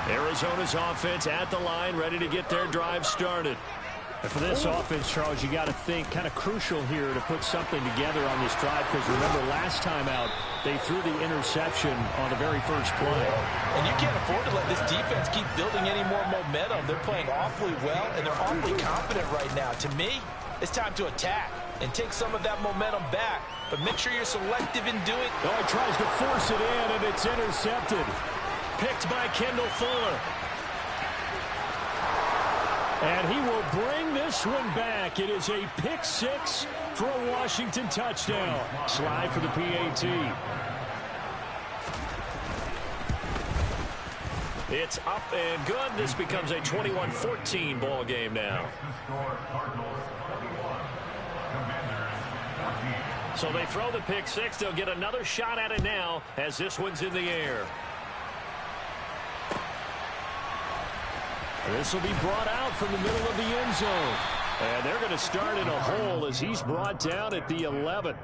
Arizona's offense at the line, ready to get their drive started. And for this offense, Charles, you got to think kind of crucial here to put something together on this drive, because remember last time out, they threw the interception on the very first play. And you can't afford to let this defense keep building any more momentum. They're playing awfully well, and they're awfully confident right now. To me, it's time to attack and take some of that momentum back. But make sure you're selective in doing. Oh, he tries to force it in, and it's intercepted. Picked by Kendall Fuller. And he will bring this one back. It is a pick six for a Washington touchdown. Slide for the PAT. It's up and good. This becomes a 21-14 ball game now. So they throw the pick six. They'll get another shot at it now as this one's in the air. This will be brought out from the middle of the end zone. And they're going to start in a hole as he's brought down at the 11.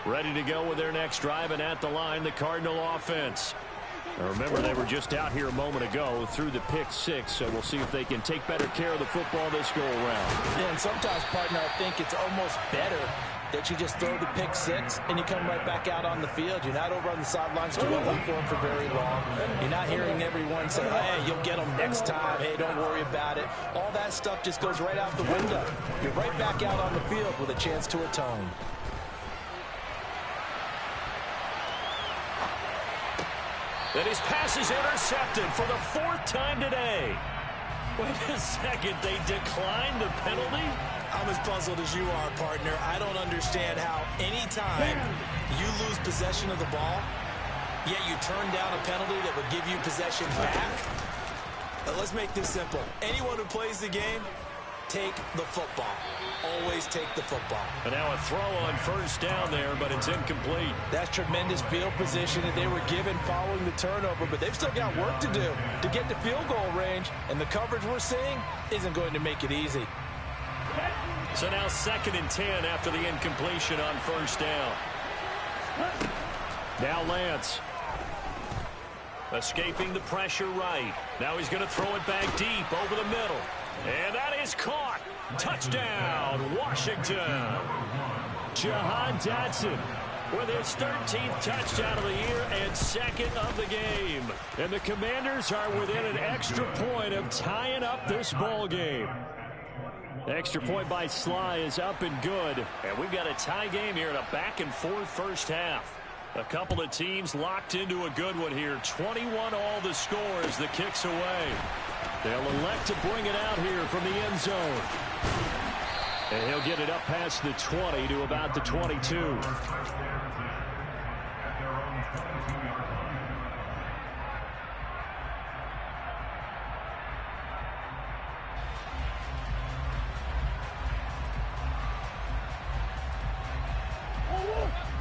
Ready to go with their next drive, and at the line, the Cardinal offense. Now remember, they were just out here a moment ago through the pick six, so we'll see if they can take better care of the football this go-around. Yeah, and sometimes, partner, I think it's almost better that you just throw the pick six and you come right back out on the field. You're not over on the sidelines dwelling for them for very long. You're not hearing everyone say, hey, you'll get them next time. Hey, don't worry about it. All that stuff just goes right out the window. You're right back out on the field with a chance to atone. And his pass is intercepted for the fourth time today. Wait a second, they declined the penalty? I'm as puzzled as you are, partner. I don't understand how any time you lose possession of the ball, yet you turn down a penalty that would give you possession back. Let's make this simple. Anyone who plays the game, take the football. Always take the football. And now a throw on first down there, but it's incomplete. That's tremendous field position that they were given following the turnover, but they've still got work to do to get to field goal range, and the coverage we're seeing isn't going to make it easy. So now 2nd and 10 after the incompletion on first down. Now Lance. Escaping the pressure right. Now he's going to throw it back deep over the middle. And that is caught. Touchdown, Washington. Jahan Dotson with his 13th touchdown of the year and second of the game. And the Commanders are within an extra point of tying up this ball game. Extra point by Sly is up and good. And we've got a tie game here in a back-and-forth first half. A couple of teams locked into a good one here. 21 all the score as the kick's away. They'll elect to bring it out here from the end zone. And he'll get it up past the 20 to about the 22.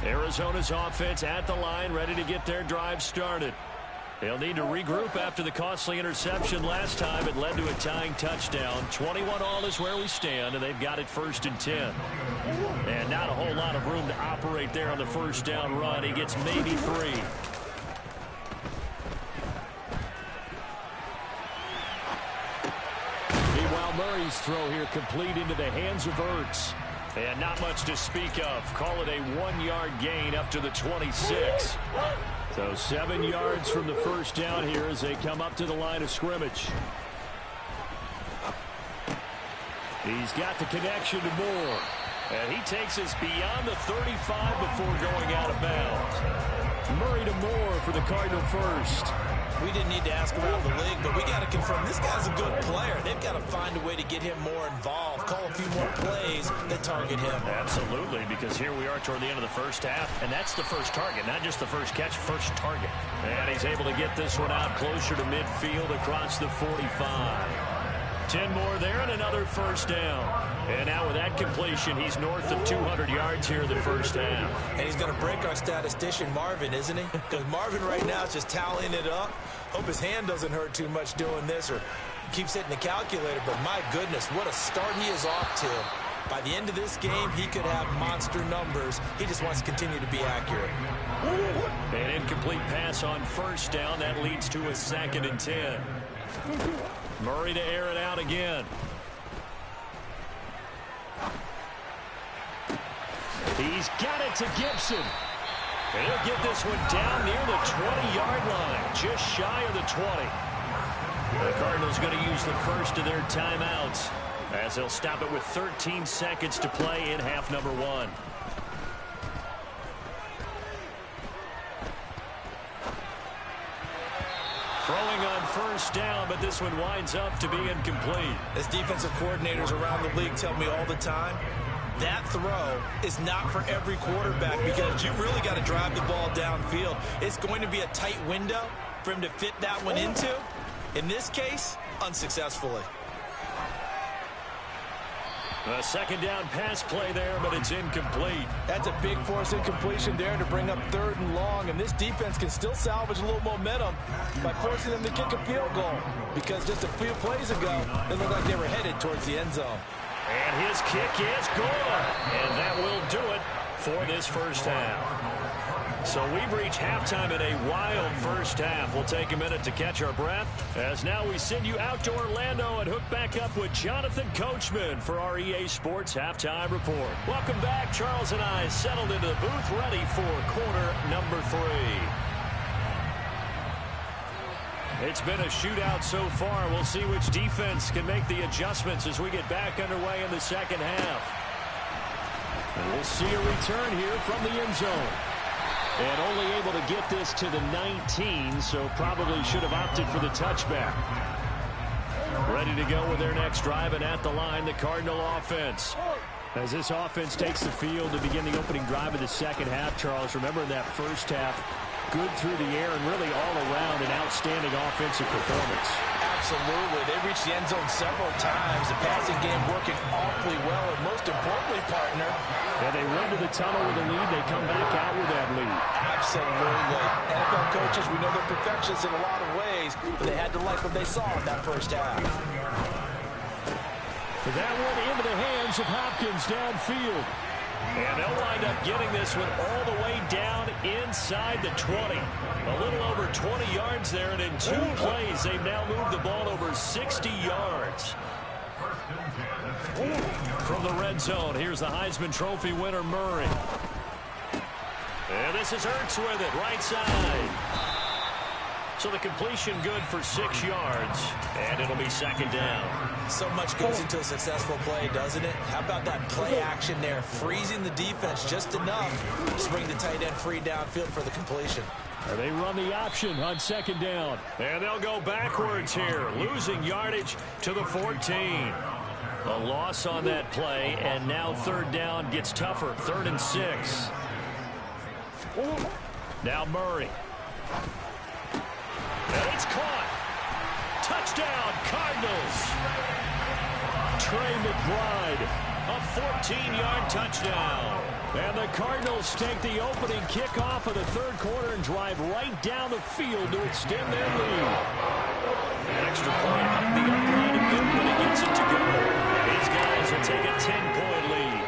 Arizona's offense at the line, ready to get their drive started. They'll need to regroup after the costly interception last time. It led to a tying touchdown. 21 all is where we stand, and they've got it 1st and 10. And not a whole lot of room to operate there on the first down run. He gets maybe 3. Meanwhile, Murray's throw here complete into the hands of Ertz. And not much to speak of. Call it a 1-yard gain up to the 26. So 7 yards from the first down here as they come up to the line of scrimmage. He's got the connection to Moore. And he takes us beyond the 35 before going out of bounds. Murray to Moore for the Cardinal first. We didn't need to ask around the league, but we got to confirm this guy's a good player. They've got to find a way to get him more involved, call a few more plays that target him. Absolutely, because here we are toward the end of the first half, and that's the first target, not just the first catch, first target. And he's able to get this one out closer to midfield across the 45. 10 more there and another first down. And now with that completion, he's north of 200 yards here in the first half. And he's going to break our statistician Marvin, isn't he? Because Marvin right now is just tallying it up. Hope his hand doesn't hurt too much doing this or keeps hitting the calculator. But my goodness, what a start he is off to. By the end of this game, he could have monster numbers. He just wants to continue to be accurate. An incomplete pass on first down. That leads to a 2nd and 10. Murray to air it out again. He's got it to Gibson. And he'll get this one down near the 20-yard line, just shy of the 20. The Cardinals going to use the first of their timeouts as they'll stop it with 13 seconds to play in half number 1. Throwing on first down, but this one winds up to be incomplete. As defensive coordinators around the league tell me all the time, that throw is not for every quarterback because you've really got to drive the ball downfield. It's going to be a tight window for him to fit that one into. In this case, unsuccessfully. A 2nd down pass play there, but it's incomplete. That's a big force incompletion there to bring up 3rd and long, and this defense can still salvage a little momentum by forcing them to kick a field goal because just a few plays ago, it looked like they were headed towards the end zone. And his kick is good, and that will do it for this first half. So we've reached halftime in a wild first half. We'll take a minute to catch our breath as now we send you out to Orlando and hook back up with Jonathan Coachman for our EA Sports Halftime Report. Welcome back. Charles and I settled into the booth ready for quarter number 3. It's been a shootout so far. We'll see which defense can make the adjustments as we get back underway in the second half. And we'll see a return here from the end zone. And only able to get this to the 19, so probably should have opted for the touchback. Ready to go with their next drive, and at the line, the Cardinal offense. As this offense takes the field to begin the opening drive of the second half, Charles, remember in that first half, good through the air and really all around an outstanding offensive performance. Absolutely. They reached the end zone several times. The passing game working awfully well, and most importantly, partner. And they run to the tunnel with a lead. They come back out with that lead. Absolutely. NFL coaches, we know they're perfectionists in a lot of ways, but they had to like what they saw in that first half. That one into the hands of Hopkins downfield. And they'll wind up getting this one all the way down inside the 20. A little over 20 yards there, and in 2 plays, they've now moved the ball over 60 yards. From the red zone, here's the Heisman Trophy winner, Murray. And this is Ertz with it, right side. So the completion good for 6 yards, and it'll be 2nd down. So much goes into a successful play, doesn't it? How about that play action there, freezing the defense just enough to bring the tight end free downfield for the completion. And they run the option on 2nd down. And they'll go backwards here, losing yardage to the 14. A loss on that play, and now 3rd down gets tougher, 3rd and 6. Now Murray. And it's caught. Touchdown, Cardinals. Trey McBride. A 14-yard touchdown. And the Cardinals take the opening kickoff of the 3rd quarter and drive right down the field to extend their lead. An extra point up the upright a bit, but he gets it to go. These guys will take a 10-point lead.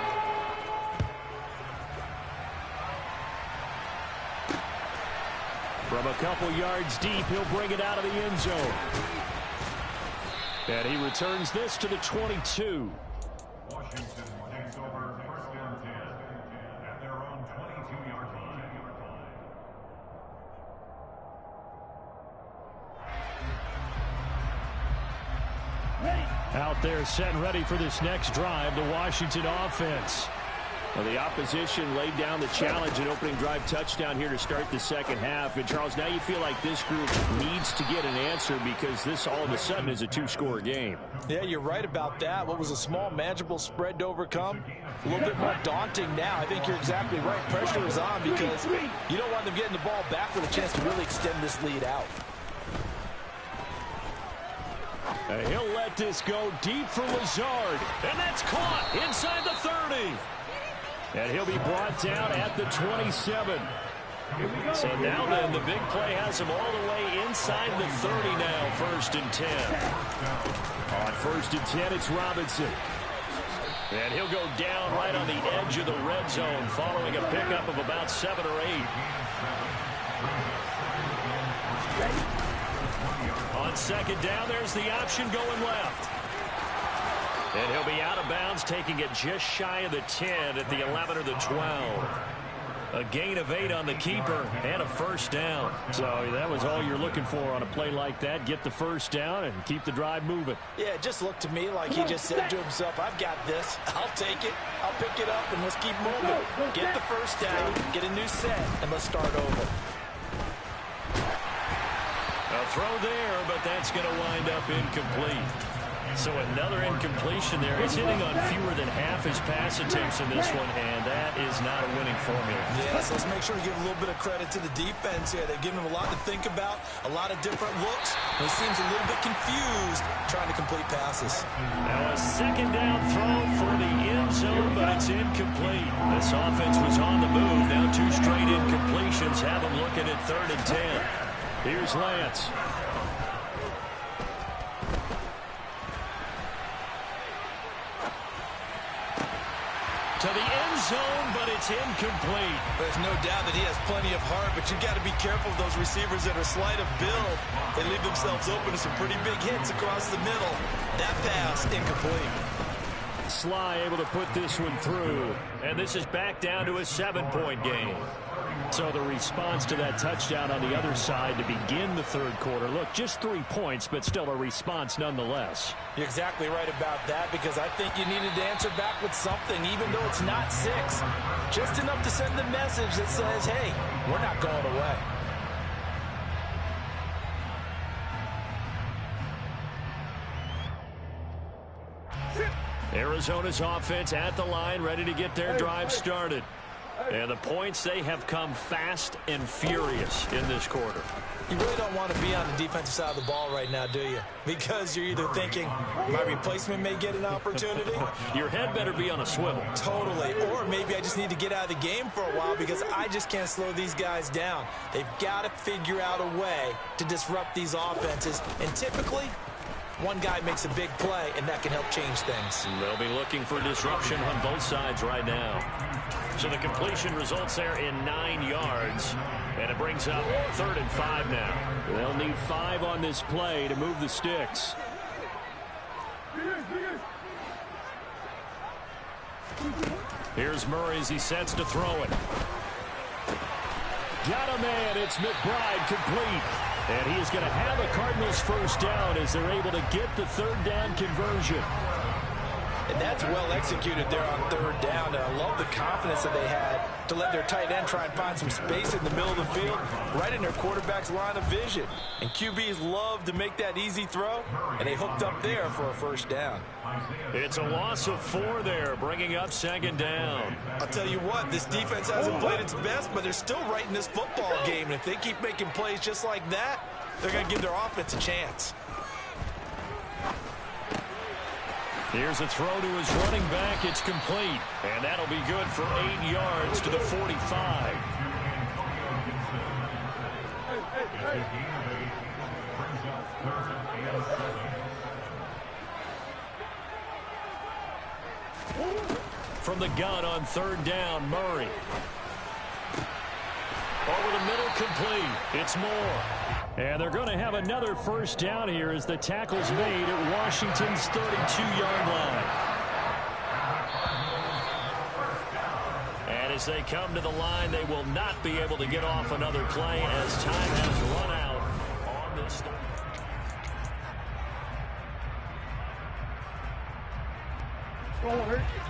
From a couple yards deep, he'll bring it out of the end zone. And he returns this to the 22. Washington takes over 1st and 10 at their own 22-yard line. Out there set and ready for this next drive, the Washington offense. Well, the opposition laid down the challenge, an opening drive touchdown here to start the second half. And, Charles, now you feel like this group needs to get an answer because this all of a sudden is a 2-score game. Yeah, you're right about that. What was a small, manageable spread to overcome, a little bit more daunting now. I think you're exactly right. Pressure is on because you don't want them getting the ball back with a chance to really extend this lead out. He'll let this go deep for Lazard. And that's caught inside the 30. And he'll be brought down at the 27. So now then, the big play has him all the way inside the 30 now, 1st and 10. On 1st and 10, it's Robinson. And he'll go down right on the edge of the red zone following a pickup of about 7 or 8. On 2nd down, there's the option going left. And he'll be out of bounds, taking it just shy of the 10 at the 11 or the 12. A gain of 8 on the keeper and a 1st down. So that was all you're looking for on a play like that. Get the 1st down and keep the drive moving. Yeah, it just looked to me like he just said to himself, I've got this. I'll take it. I'll pick it up, and let's keep moving. Get the 1st down, get a new set, and let's start over. A throw there, but that's going to wind up incomplete. So another incompletion there. He's hitting on fewer than half his pass attempts in this one, and that is not a winning formula. Yes, let's make sure we give a little bit of credit to the defense here. They've given him a lot to think about, a lot of different looks. He seems a little bit confused trying to complete passes. Now a 2nd down throw for the end zone, but it's incomplete. This offense was on the move. Now 2 straight incompletions have him looking at 3rd and 10. Here's Lance. To the end zone, but it's incomplete. There's no doubt that he has plenty of heart, but you've got to be careful of those receivers that are slight of build. They leave themselves open to some pretty big hits across the middle. That pass, incomplete. Sly able to put this one through. And this is back down to a 7-point game. So the response to that touchdown on the other side to begin the 3rd quarter. Look, just 3 points, but still a response nonetheless. You're exactly right about that, because I think you needed to answer back with something, even though it's not 6. Just enough to send the message that says, hey, we're not going away. Arizona's offense at the line, ready to get their drive started. And the points, they have come fast and furious in this quarter. You really don't want to be on the defensive side of the ball right now, do you? Because you're either thinking, my replacement may get an opportunity. Your head better be on a swivel. Totally. Or maybe I just need to get out of the game for a while because I just can't slow these guys down. They've got to figure out a way to disrupt these offenses. And typically, one guy makes a big play, and that can help change things. They'll be looking for disruption on both sides right now. So the completion results there in 9 yards, and it brings up 3rd and 5 now. They'll need 5 on this play to move the sticks. Here's Murray as he sets to throw it. Got a man. It's McBride complete. And he is going to have a Cardinals 1st down as they're able to get the 3rd down conversion. And that's well executed there on 3rd down. And I love the confidence that they had to let their tight end try and find some space in the middle of the field, right in their quarterback's line of vision. And QBs love to make that easy throw, and they hooked up there for a 1st down. It's a loss of 4 there, bringing up 2nd down. I'll tell you what, this defense hasn't played its best, but they're still right in this football game. And if they keep making plays just like that, they're going to give their offense a chance. Here's a throw to his running back. It's complete. And that'll be good for 8 yards to the 45. From the gun on 3rd down, Murray. Over the middle, complete. It's Moore. And they're going to have another 1st down here as the tackle's made at Washington's 32-yard line. And as they come to the line, they will not be able to get off another play as time has run out on this.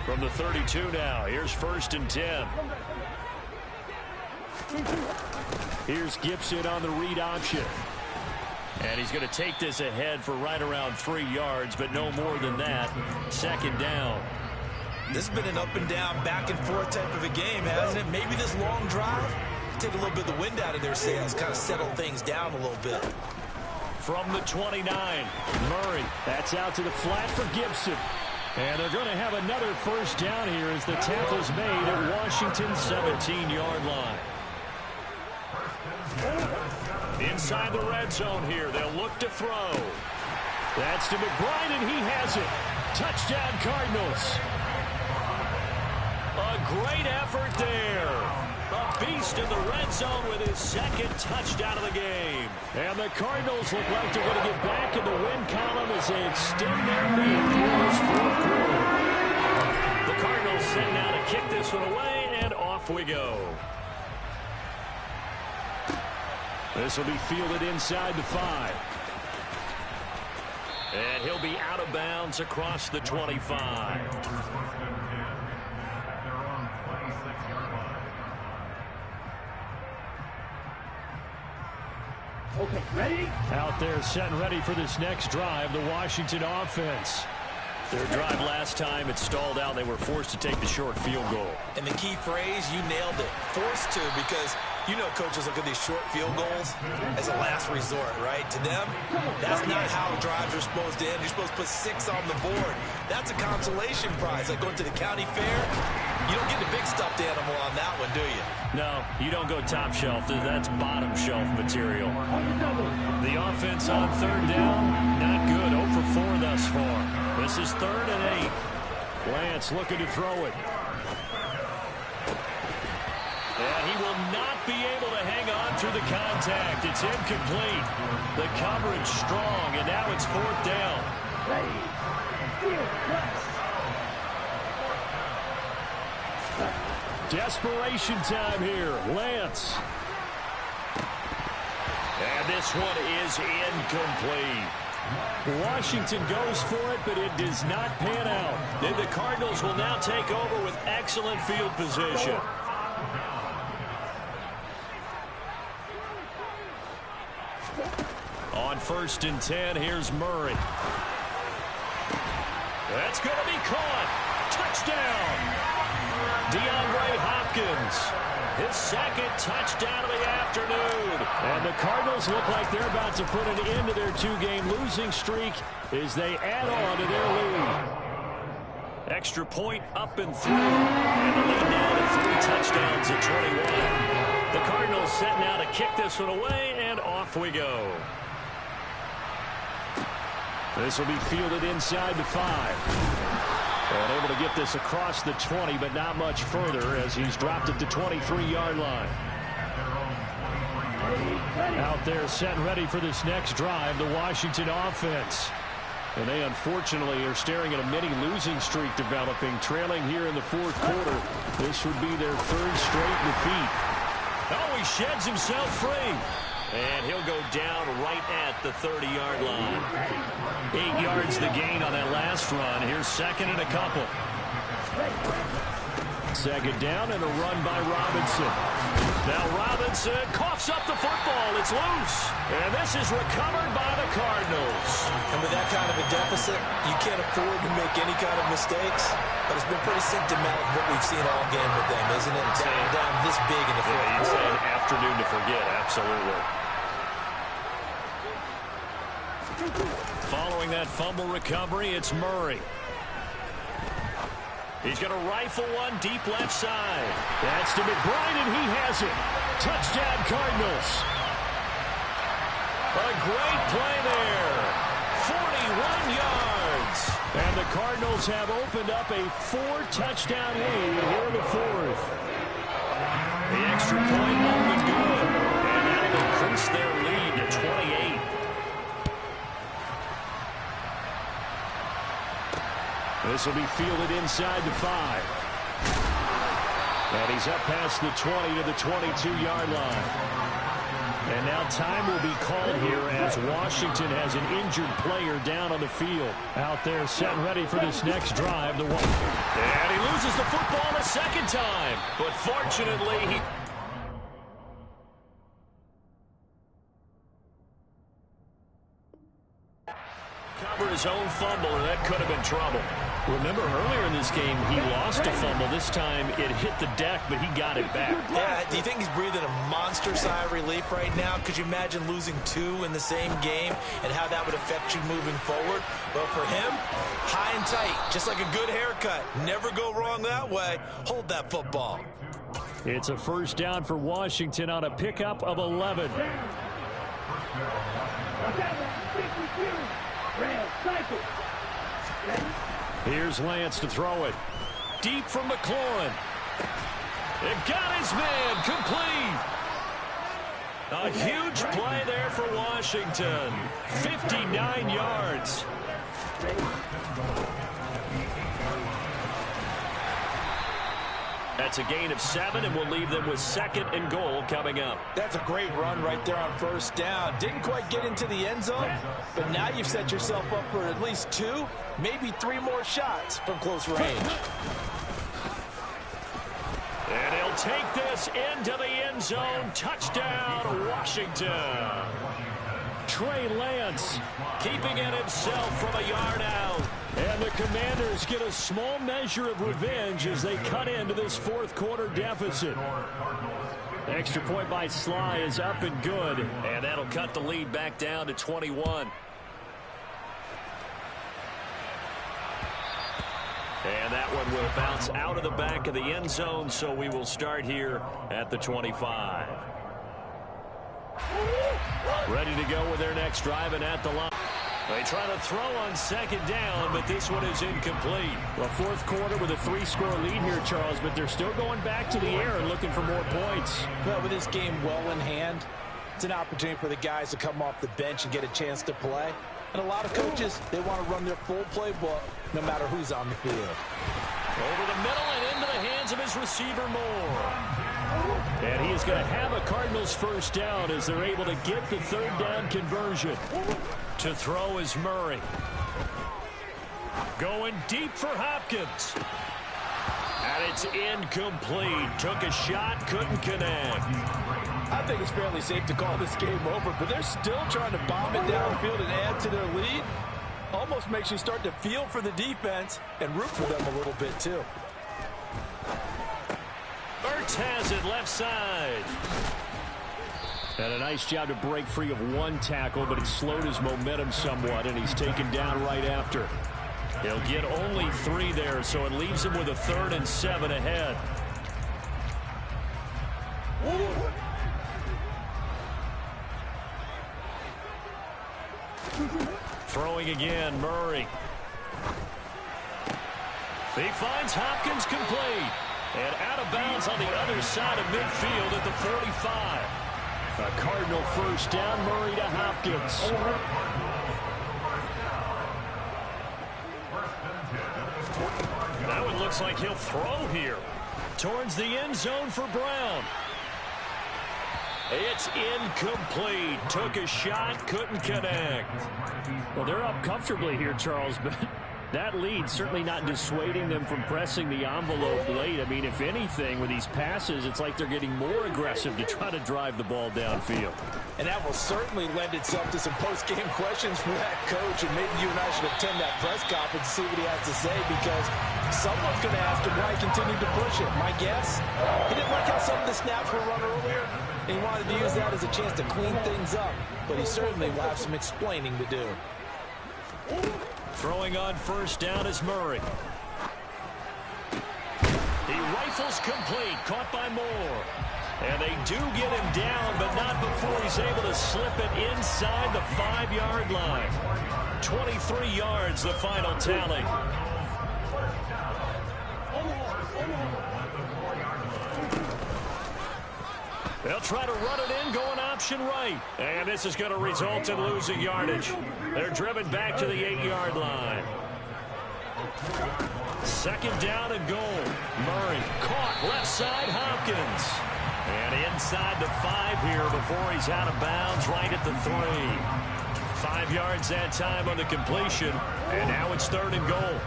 From the 32 now, here's 1st and 10. Here's Gibson on the read option. And he's going to take this ahead for right around 3 yards, but no more than that. 2nd down. This has been an up and down, back and forth type of a game, hasn't it? Maybe this long drive take a little bit of the wind out of their sails, kind of settle things down a little bit. from the 29. Murray, that's out to the flat for Gibson. And they're going to have another first down here as the tackle's made at Washington's 17-yard line. Inside the red zone here, they'll look to throw. That's to McBride, and he has it. Touchdown, Cardinals. A great effort there. A beast in the red zone with his second touchdown of the game. And the Cardinals look like they're going to get back in the win column as they extend their lead through this fourth quarter. The Cardinals set now to kick this one away, and off we go. This will be fielded inside the 5. And he'll be out of bounds across the 25. Okay, ready? Out there set and ready for this next drive, the Washington offense. Their drive last time, it stalled out. They were forced to take the short field goal. And the key phrase, you nailed it. Forced to, because you know coaches look at these short field goals as a last resort, right? To them, that's not how drives are supposed to end. You're supposed to put 6 on the board. That's a consolation prize. Like going to the county fair, you don't get the big stuffed animal on that one, do you? No, you don't go top shelf. That's bottom shelf material. The offense on third down, not good. 0 for 4 thus far. This is 3rd and 8. Lance looking to throw it. And he will not be able to hang on through the contact. It's incomplete. The coverage strong, and now it's 4th down. Desperation time here. Lance. And this one is incomplete. Washington goes for it, but it does not pan out. Then the Cardinals will now take over with excellent field position. On 1st and 10, here's Murray. That's going to be caught. Touchdown. DeAndre Hopkins. His second touchdown of the afternoon. And the Cardinals look like they're about to put an end to their 2-game losing streak as they add on to their lead. Extra point up and through. And the lead now to 3 touchdowns at 21. The Cardinals set now to kick this one away, and off we go. This will be fielded inside the 5. And able to get this across the 20, but not much further as he's dropped it to 23-yard line. Out there set and ready for this next drive, the Washington offense. And they unfortunately are staring at a mini losing streak developing, trailing here in the 4th quarter. This would be their 3rd straight defeat. Oh, he sheds himself free. And he'll go down right at the 30-yard line. 8 yards the gain on that last run. Here's 2nd and a couple. 2nd down and a run by Robinson. Now Robinson coughs up the football. It's loose. And this is recovered by the Cardinals. And with that kind of a deficit, you can't afford to make any kind of mistakes. But it's been pretty symptomatic of what we've seen all game with them, isn't it? Down this big in the 4th quarter. An afternoon to forget, absolutely. Following that fumble recovery, it's Murray. He's going to rifle one deep left side. That's to McBride, and he has it. Touchdown, Cardinals. A great play there. 41 yards. And the Cardinals have opened up a 4-touchdown lead here in the 4th. The extra point won't be good. And that'll increase their lead to 28. This will be fielded inside the 5. And he's up past the 20 to the 22-yard line. And now time will be called here as Washington has an injured player down on the field. Out there set and ready for this next drive. And he loses the football a 2nd time. But fortunately, he... cover his own fumble, and that could have been trouble. Remember, earlier in this game, he lost a fumble. This time, it hit the deck, but he got it back. Yeah, do you think he's breathing a monster sigh of relief right now? Could you imagine losing 2 in the same game and how that would affect you moving forward? Well, for him, high and tight, just like a good haircut. Never go wrong that way. Hold that football. It's a first down for Washington on a pickup of 11. Here's Lance to throw it. Deep from McLaurin. It got his man complete. A huge play there for Washington. 59 yards. That's a gain of 7, and we'll leave them with 2nd and goal coming up. That's a great run right there on first down. Didn't quite get into the end zone, but now you've set yourself up for at least 2, maybe 3 more shots from close range. And he'll take this into the end zone. Touchdown, Washington. Trey Lance keeping it himself from a yard out. And the Commanders get a small measure of revenge as they cut into this 4th quarter deficit. Extra point by Sly is up and good. And that'll cut the lead back down to 21. And that one will bounce out of the back of the end zone, so we will start here at the 25. Ready to go with their next drive and at the line. They try to throw on 2nd down, but this one is incomplete. Well, 4th quarter with a 3-score lead here, Charles, but they're still going back to the air and looking for more points. Well, with this game well in hand, it's an opportunity for the guys to come off the bench and get a chance to play. And a lot of coaches, they want to run their full playbook no matter who's on the field. Over the middle and into the hands of his receiver, Moore. And he is going to have a Cardinals first down as they're able to get the 3rd down conversion. To throw is Murray. Going deep for Hopkins. And it's incomplete. Took a shot, couldn't connect. I think it's fairly safe to call this game over, but they're still trying to bomb it downfield and add to their lead. Almost makes you start to feel for the defense and root for them a little bit, too. Ertz has it left side. And a nice job to break free of 1 tackle, but it slowed his momentum somewhat, and he's taken down right after. He'll get only 3 there, so it leaves him with a 3rd and 7 ahead. Throwing again, Murray. He finds Hopkins complete. And out of bounds on the other side of midfield at the 45. A Cardinal first down, Murray to Hopkins. That one looks like he'll throw here. Towards the end zone for Brown. It's incomplete. Took a shot, couldn't connect. Well, they're up comfortably here, Charles, but that lead certainly not dissuading them from pressing the envelope late. I mean, if anything, with these passes, it's like they're getting more aggressive to try to drive the ball downfield. And that will certainly lend itself to some post-game questions from that coach, and maybe you and I should attend that press conference and see what he has to say, because someone's going to ask him why he continued to push it. My guess, he didn't like how some of the snaps were run earlier, and he wanted to use that as a chance to clean things up, but he certainly will have some explaining to do. Throwing on first down is Murray. He rifles complete, caught by Moore. And they do get him down, but not before he's able to slip it inside the 5-yard line. 23 yards, the final tally. They'll try to run it in, going option right. And this is going to result in losing yardage. They're driven back to the 8-yard line. Second down and goal. Murray caught left side, Hopkins. And inside the 5 here before he's out of bounds, right at the 3. 5 yards that time on the completion. And now it's 3rd and goal.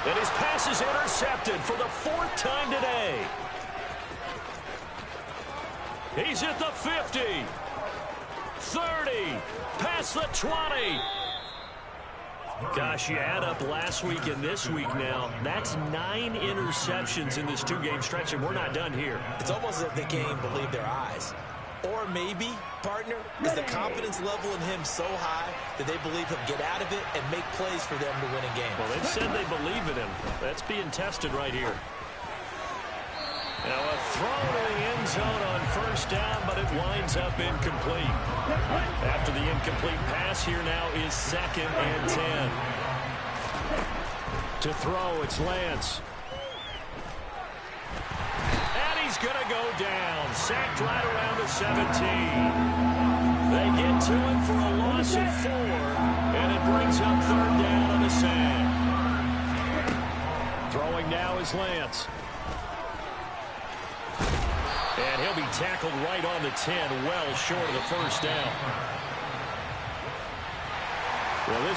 And his pass is intercepted for the 4th time today. He's at the 50. 30, past the 20. Gosh, you add up last week and this week now, that's 9 interceptions in this 2-game stretch, and we're not done here. It's almost as if they can't even believe their eyes. Or maybe, partner, is the confidence level in him so high that they believe he'll get out of it and make plays for them to win a game. Well, they've said they believe in him. That's being tested right here. Now a throw to the end zone on first down, but it winds up incomplete. After the incomplete pass, here now is 2nd and 10. To throw, it's Lance. And he's going to go down. Sacked right around the 17. They get to him for a loss of 4, and it brings up 3rd down on the sack. Throwing now is Lance. And he'll be tackled right on the 10, well short of the first down. Well, this